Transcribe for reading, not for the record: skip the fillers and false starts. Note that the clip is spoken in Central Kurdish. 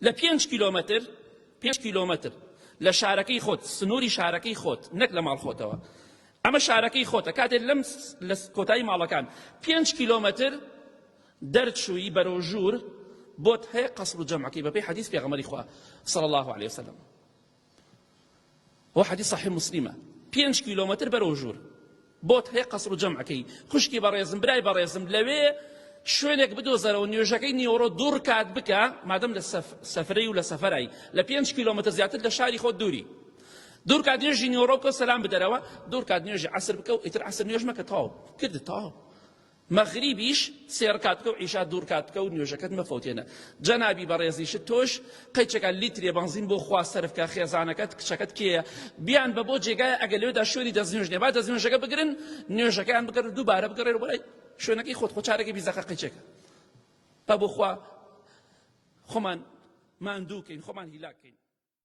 لە 5 کیلۆمەتر لە شارەکەی خۆت سنووری شارەکەی خۆت نەک لە ماڵ خۆتەوە ئەمە شارەکەی خۆتە کاتێک لەم لە کۆتایی ماڵەکان 5 کیلۆمەتر دەرچووی بەرەو ژوور بۆت هەیە قەسر و جەمعەکەی بەپێی حەدیث پێغەمبەری خوا صلی الله عليه وسلم و حەدیث صحیح مسلمە 5 کیلۆمەتر بەرەو ژوور بۆت هەیە قەسر و جەمعەکەی خوشکی بەڕێزم برای بەڕێزم لەوێ شوێنێک بدۆزەرەوە نوێژەکەی نیوەڕۆ دوور کات بکە مادەم لە سەفرەی و لە سەفەرایی لە 5 کیلۆمەتر زیاتر لە شاری خۆت دووری دوور کات نوێژی نیوەڕۆ بکە سەلام بدەرەوە دوور کات نوێژی عەسر بکە و ئیتر عەسر نوێژ مەکە تاو کرد تاو مەغریبیش سێر کات بکە و عیشا دوور کات بکە و نوێژەکەت مەفەوتێنە جەنابی بەڕێزیشت تۆش قەیچەکە لیترێ بەنزین بۆ خوا سەرف کە خێزانەکەت کچەکەت کێیە بیان بە بۆ جێگایە ئەگەر لێوێدا شوێنی دەستنوێژنێ با دەستنوێژەکە بگرن نوێژەکەیان بگەڕن دووبارە بگەڕێن بۆلای شوێنەکەی خۆت خۆچارەکەی بیزەکە قەیچەکە با بۆ خوا خۆمان ماندووکەین خۆمان هیلاکەین